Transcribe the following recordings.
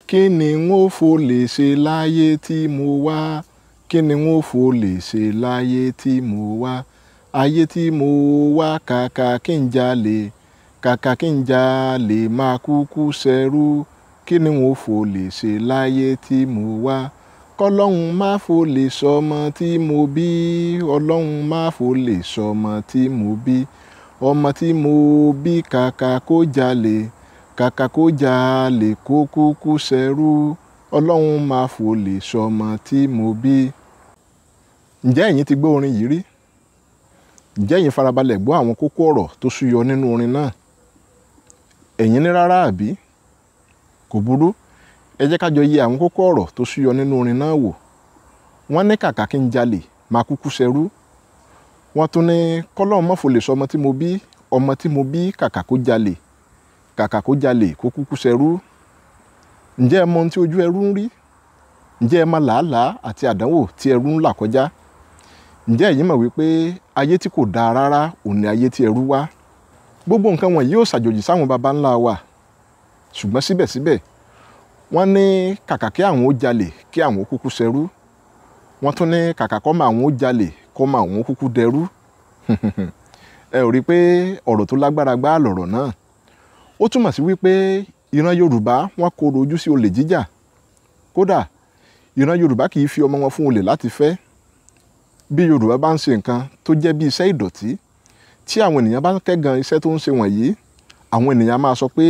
kí ni n ó fò lè ṣe láyé tí mo wá? Kí ni n ó fò lè ṣe láyé tí mo wá? Ayé tí mo wá kàkà kí n jalè, kàkà kí n jalè máa kúkú ṣẹrú. Kí ni n ó fò lè ṣe láyé tí mo wá? Kọ́lọ́hun má fò lè sọmọ tí mo bí, Ọlọ́hun má fò lè sọmọ tí mo bí. Ọmọ tí mo bí kàkà kó jalè, kàkà kó jalè kó kúkú ṣẹrú. Ọlọ́hun má fò lè sọmọ tí mo bí. Ǹjẹ́ ẹ̀yin ti gbọ́ orin yìí rí? Ǹjẹ́ ẹ̀yin farabalẹ̀ gbọ́ àwọn kókó ọ̀rọ̀ tó súyọ nínú orin náà? Ẹ̀yin ní rárá àbí? Kò burú. Ẹ jẹ́ ká jọ yẹ àwọn kókó ọ̀rọ̀ tó súyọ nínú orin náà wò. Wọ́n ní kàkà kí n jalè máa kúkú ṣẹrú. Wọ́n tún ní kọ́lọ́hun má fò lè sọmọ tí mo bí, ọmọ tí mo bí kàkà kó jalè, kàkà kó jalè kó kúkú ṣẹrú. Ǹjẹ́ ẹ mọ ohun tí ojú ẹrú ń rí? Ǹjẹ́ ẹ mọ làálàá àti àdánwò tí ẹrú ń là kọjá? Ǹjẹ́ ẹ̀yin mọ̀ wípé ayé tí kò dáa rárá òun ni ayé tí ẹrú wá? Gbogbo nǹkan wọ̀nyí yóò ṣàjòjì sáwọn baba ńlá wa. Ṣùgbọ́n síbẹ̀síbẹ̀, wọ́n ní kàkà kí àwọn ó jalè kí àwọn ó kúkú ṣẹrú. Wọ́n tún ní kàkà kọ́mọ àwọn ó jalè kọ́mọ àwọn ó kúkú dẹrú. Ẹ ò rí pé ọ̀rọ̀ tó lágbára gbáà lọ̀rọ̀ náà. Ó túmọ̀ sí wípé ìran Yorùbá wọ́n korò ojú sí olè jíjà. Kódà ìran Yorùbá kì í fi ọmọ wọn fún olè láti fẹ́. Bí Yorùbá bá ń ṣe nǹkan tó jẹ́ bí iṣẹ́ ìdọ̀tí, tí àwọn ènìyàn bá ń kẹ́gan iṣẹ́ tó ń ṣe wọ̀nyí, àwọn ènìyàn máa sọ pé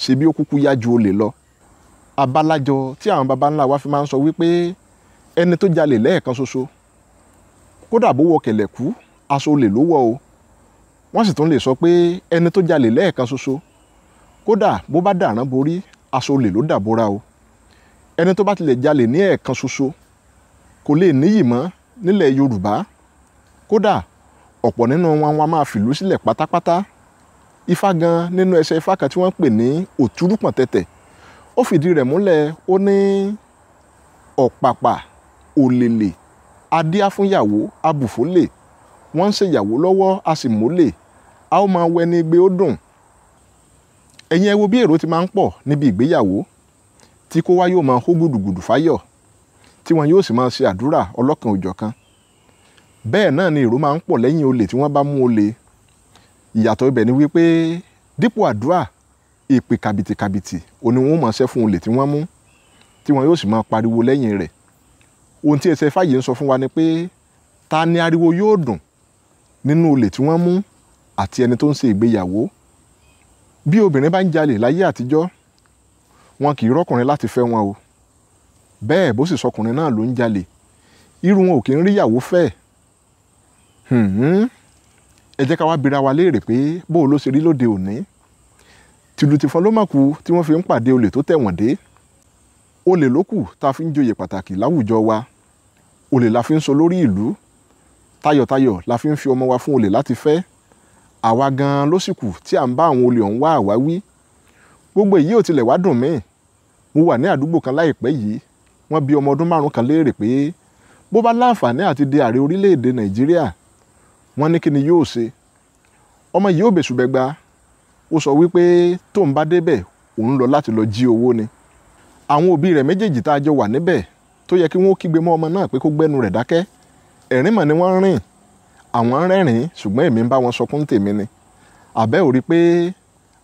ṣe bí ó kúkú yá ju olè lọ. Abalájọ tí àwọn baba ńlá wa fi máa ń sọ wípé ẹni tó jalè lẹ́ẹ̀kan ṣoṣo, kódà bó wọ kẹ̀lẹ̀kú, aṣọ olè ló wọ̀ o. Wọ́n sì tún lè sọ pé ẹni tó jalè lẹ́ẹ̀kan ṣoṣo, kódà bó bá dàrán borí, aṣọ olè ló dàbora o. Ẹni tó bá tilẹ̀ jalè ní ẹ̀ẹ̀kan ṣoṣo kò lè níyì mọ́ nílẹ̀ Yorùbá. Kódà ọ̀pọ̀ nínú wọn a máa fìlú sílẹ̀ pátápátá. Ifá gan nínú ẹsẹ̀ Ifá kan tí wọ́n pè ní òtúrúpọ̀n tẹ̀tẹ̀, ó fìdí rẹ̀ múlẹ̀. Ó ní ọ̀pàpà òlèlè adíá fún ìyàwó abùfólè, wọ́n ń ṣe ìyàwó lọ́wọ́ a sì mólè, a ó máa wẹni gbé ó dùn. Ẹ̀yin ẹ wo bí èrò ti máa ń pọ̀ níbi ìgbéyàwó, tí kó wá yóò máa hó gùdùgùdù fáyọ̀, tí wọn yóò sì máa ṣe àdúrà ọlọ́kan òjọ̀kan. Bẹ́ẹ̀ náà ni èrò máa ń pọ̀ lẹ́yìn olè tí wọ́n bá mú olè. Ìyàtọ̀ ibẹ̀ ni wípé dípò àdúrà, èpè kàbìtìkàbìtì òní wọn ó máa ṣẹ́ fún olè tí wọ́n mú, tí wọn yóò sì máa pariwo lẹ́yìn rẹ̀. Ohun tí ẹsẹ̀ Ifá yìí ń sọ fún wa ni pé ta ni ariwo yóò dùn nínú olè tí wọ́n mú àti ẹni tó ń ṣe ìgbéyàwó? Bí obìnrin bá ń jalè láyé àtijọ́, wọn kì í rọ́kùnrin láti fẹ́ wọn o. Bẹ́ẹ̀ bó sì sọkùnrin náà ló ń jalè, irú wọn ò kì í rí ìyàwó fẹ́. Ẹ jẹ́ ká wá bira wa léèrè pé bó ló ṣe rí lóde òní. Tìlù tìfọ́n ló mọ̀ kú tí wọ́n fi ń pàdé olè tó tẹ̀wọ̀n dé. Olè ló kù tá a fi ń joyè pàtàkì láwùjọ wa. Olè la fi ń sọ lórí ìlú. Tayọ̀tayọ̀ la fi ń fi ọmọ wa fún olè láti fẹ́. Àwa gan-an ló sì kù tí à ń bá àwọn olè ọ̀hún wá àwáwí. Gbogbo èyí ò tilẹ̀ wá dùn mí. Mo wà ní àdúgbò kan láìpẹ́ yìí. Wọ́n bi ọmọ ọdún 5 kan léèrè pé bó bá láǹfààní àti di ààrẹ orílẹ̀-èdè Nàìjíríà, wọ́n ní kí ni yóò ṣe. Ọmọ yìí ò bẹ̀sùbẹ̀gba. Ó sọ wípé tóun bá débẹ̀ òun lọ láti lọ jí owó ni. Àwọn òbí rẹ̀ méjèèjì tá a jọ wà níbẹ̀ tó yẹ kí wọ́n kígbe mọ́ ọmọ náà pé kó gbẹ́nu rẹ̀ dákẹ́. Ẹ̀rín mọ̀ ni wọ́n rìn. Àwọn rẹ́rìn ṣùgbọ́n èmi ń bá wọn sọkún tèmi ni. Àbẹ́ ò rí pé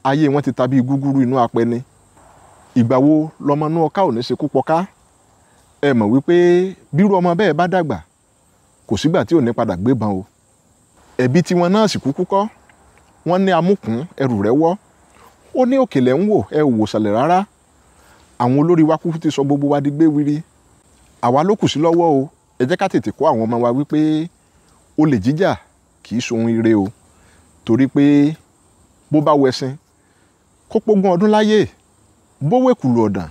ayé wọn ti ta bí gúgúrú inú apẹ ni. Ìgbà wo lọmọ inú ọká ò ní ṣekú pọká? Ẹ mọ̀ wípé bírú ọmọ bẹ́ẹ̀ bá dàgbà, kò sígbà tí ò ní padà gbébọn o. Ẹ̀bi tiwọn náà sì kúkú kọ́. Wọ́n ní amúkùn ẹrù rẹ̀ wọ́. Ó ní òkèlè ń wò ẹ ò wò sàlẹ̀ rárá. Àwọn olórí wa kúkú ti sọ gbogbo wa di gbé wiri. Àwa ló kù sí lọ́wọ́ o. Ẹ jẹ́ ká tètè kọ́ àwọn ọmọ wa wípé olè jíjà kì í ṣohun ire o. Torí pé bó bá wẹṣin kó pógún ọdún láyé, bó wẹ̀kùlù ọ̀dàn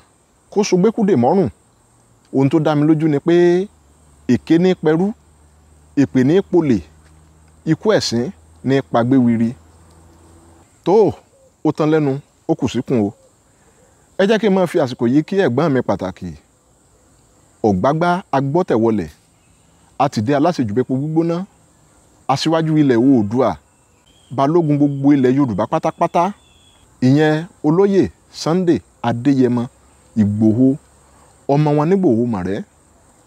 kó so gbẹ́kúdè mọ́rùn. Ohun tó dá mi lójú ni pé èké ní pẹrú, èpè ní polè, ikú ẹ̀sín ní pagbé wiri. Tó ó tán lẹ́nu, ó kù síkùn o. Ẹ jẹ́ kí n máa fi àsìkò yìí kí ẹ̀gbọ́n mi pàtàkì, ọ̀gbágbá agbọ́tẹ̀wọlẹ̀, àtìdé aláṣejùbẹ́pọ̀ gbígbóná, aṣíwájú ilẹ̀ Oòduà, balógun gbogbo ilẹ̀ Yorùbá pátápátá, ìyẹn olóyè Sunday Adeyemo Igboho ọmọ wọn nígbòho mọ̀rẹ́.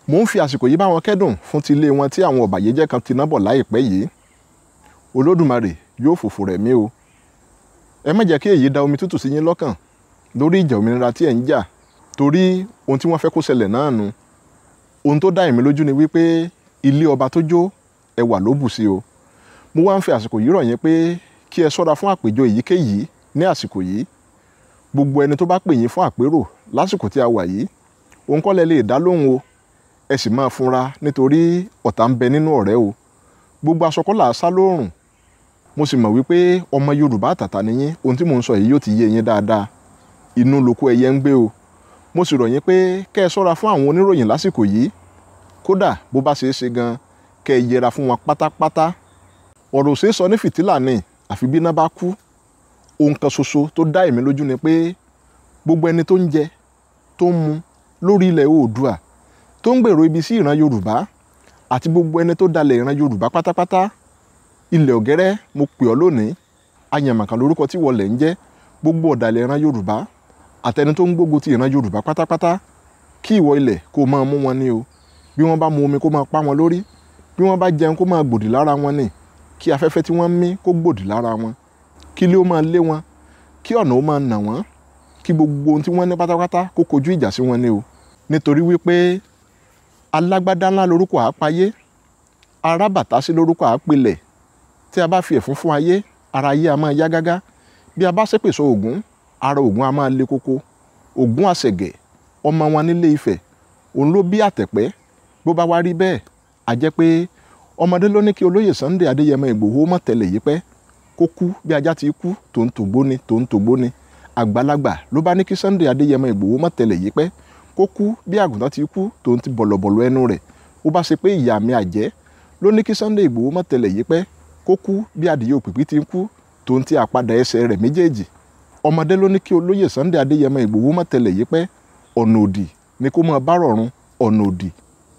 Mò ń fi àsìkò yìí bá wọn kẹ́dùn fún ti ilé wọn tí àwọn ọ̀bàyéjẹ́ kan ti ná bọ̀ láìpẹ́ yìí. Olódùmarè yóò fòfò rẹ̀ mí o. Ẹ má jẹ́ kí èyí da omi tútù sí yín lọ́kàn lórí ìjà òmìnira tí ẹ̀ ń jà, torí ohun tí wọ́n fẹ́ kó ṣẹlẹ̀ náà nu. Ohun tó dá èmi lójú ni wípé ilé ọba tó jó ẹwà ló bù sí o. Mo wá ń fi àsìkò yìí rọ̀ yín pé kí ẹ ṣọ́ra fún àpèjọ èyíkéyìí ní àsìkò yìí. Gbogbo ẹni tó bá pè yín fún àpérò lásìkò tí a wà yìí, òun kọ́ lẹ lè dá lóhùn o. Ẹ sì máa funra nítorí ọ̀tá ń bẹ nínú ọ̀rẹ́ o. Gbogbo aṣọ kọ́ là á sá lóòrùn. Mo sì mọ̀ wípé ọmọ Yorùbá àtàtà ni yín, ohun tí mò ń sọ yìí yóò ti yé yín dáadáa. Inú lóko ẹyẹ ń gbé o. Mo sì rọ̀ yín pé kẹ́ ẹ ṣọ́ra fún àwọn oníròyìn lásìkò yìí. Kódà bó bá ṣe é ṣe gan, kẹ́ ẹ yẹra fún wọn pátápátá. Ọ̀rọ̀ ò ṣeé sọ ní fìtílà ni àfi bí iná bá kú. Ohun kan ṣoṣo tó dá èmi lójú ni pé gbogbo ẹni tó ń jẹ, tó ń mu lórí ilẹ̀ Oòduà, tó ń gbèrò ibi sí ìran Yorùbá àti gbogbo ẹni tó dalẹ̀ ìran Yorùbá pátápátá. Ilẹ̀ ọ̀gẹ́rẹ́ mo pè ọ́ lónìí. Ayànmọ̀kàn lórúkọ tí wọlé ń jẹ́. Gbogbo ọ̀dàlẹ̀ ìran Yorùbá àtẹni tó ń gbógun ti ìran Yorùbá pátápátá. Kí ìwọ ilẹ̀ kó máa mú wọn ní o. Bí wọ́n bá mu omi kó máa pa wọn lórí. Bí wọ́n bá jẹun kó máa gbòdì lára wọn ni. Kí afẹ́fẹ́ tí wọ́n ń mí kó gbòdì lára wọn. Kí ilé ó máa lé wọn. Kí ọ̀nà ó máa nà wọ́n. Kí gbogbo ohun tí wọ́n ní pátápátá kó kojú ìjà sí wọn ni o. Nítorí wípé alágbádá ńlá lórúkọ àápayé, arábàtà sí lórúkọ àápilẹ̀. Tí a bá fi ẹ̀fún fún ayé, ara ayé a máa yá gágá. Bí a bá ṣépè sọ Ògún, ara Ògún a máa le koko. Ògún àṣẹ̀gẹ̀ ọmọ wọn nílé Ifẹ̀, òun ló bí àtẹ̀pẹ́. Bó bá wá rí bẹ́ẹ̀, a jẹ́ pé ọmọdé ló ní kí olóyè Sunday Adeyemo Igboho má tẹ̀lé yìí pẹ́ kó kú bí ajá ti kú tòǹtògbó ni. Àgbàlagbà ló bá ní kí Sunday Adeyemo Igboho má tẹ̀lé yìí pẹ́ kó kú bí àgùntàn ti kú tòǹtì bọ̀lọ̀bọ̀lọ̀ ẹnu rẹ̀. Ó bá ṣe pé ìyá mi àjẹ́ ló ní kí Sunday Igboho má tẹ̀lé yìí pẹ́ kó kú bí adìyẹ òpìpì ti kú tòǹtì àpadà ẹsẹ̀ rẹ̀ méjèèjì. Ọmọdé ló ní kí olóyè Sunday Adeyemo Igboho má tẹ̀lé yìí pẹ́ ọ̀nà òdì ni kó máa bá rọ̀run ọ̀nà òdì.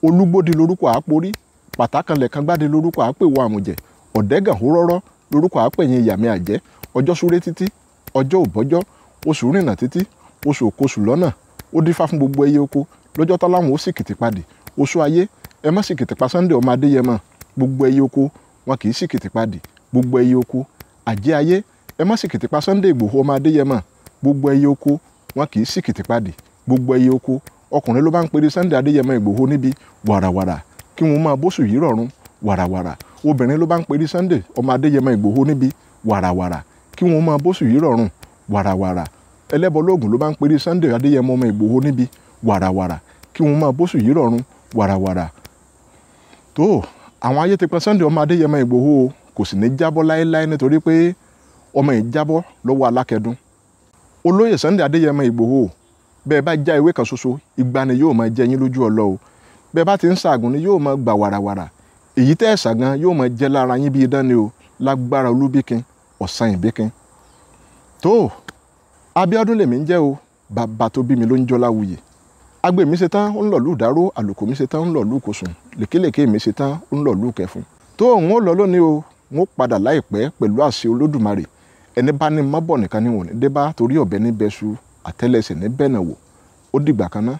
Olúgbòdì lórúkọ àáporí, pàtàkànlẹ̀ kan gbáde lórúkọ àápèwọ àmùjẹ, ọ̀dẹ́gàn hórọ́rọ́ lórúkọ àápẹ̀yìn ìyá mi àjẹ́. Ọjọ́ súré títí, ọjọ́ òbọ́jọ́, oṣù rìnà títí, oṣù òkosù lọ́nà. Ó dífá fún gbogbo ẹyẹ oko lọ́jọ́ tọ́láwọn ó sì kìtìpadì. Oṣù ayé ẹ má sì kìtìpa Sunday ọmọ Adéyẹmọ. Gbogbo ẹyẹ oko wọn kì í sì kìtìpadì. Gbogbo ẹyẹ oko àjẹ́ ayé ẹ má sì kìtìpa Sunday Igboho ọmọ Adéyẹmọ. Gbogbo ẹyẹ oko wọn kì í sì kìtìpadì. Gbogbo ẹyẹ oko ọkùnrin ló bá ń pèrè Sunday Adeyemo Igboho níbi wàràwàrà kí wọn máa bóṣù yìí rọ̀run wàràwàrà. Obìnrin ló bá ń pèrè Sunday ọmọ Adeyemo Igboho níbi wàràwàrà kí wọn máa bóṣù yìí rọ̀run wàràwàrà. Ẹlẹ́bọ lóògùn ló bá ń pèrè Sunday Adeyemo ọmọ Igboho níbi wàràwàrà kí wọn máa bóṣù yìí rọ̀run wàràwàrà. Tó àwọn ayé ti pọn Sunday ọmọ Adeyemo Igboho kò sì ní jábọ́ láéláé nítorí pé ọmọ yìí jábọ́ lọ́wọ́ alákẹ́dùn. Olóyè Sunday Adeyemo Igboho bẹ́ẹ̀ bá já ewé kan ṣoṣo igba ni yóò máa jẹ yín lójú ọlọ́ o. Bẹ́ẹ̀ bá ti ń ṣàgùn ni yóò máa gbà wàràwàrà. Èyí tẹ́ ẹ̀ ṣàgàn yóò máa jẹ́ lára yín bí idán ni o. Lágbára Olúbíkin ọ̀sán ìbíkin. Tó Abíọ́dún lèmi ń jẹ́ o. Bàbá tó bí mi ló ń jọ́ Láwuyè. Agbe mi ṣe tán ń lọ lù dáró, àlùkò mi ṣe tán ń lọ lù kòsùn, lèkélèké mi ṣe tán ń lọ lù kẹfun. Tó òun ó lọ lónìí o, n ó padà láìpẹ́ pẹ̀lú àṣẹ Olódùmarè. Ẹni bá ní mọ́bọ̀ nìkan ni wọ́n ní dé bá torí ọ̀bẹ ní bẹ́ṣu àtẹ́lẹsẹ̀ ní bẹ́ẹ̀ náà wò. Ó dìgbà kan náà.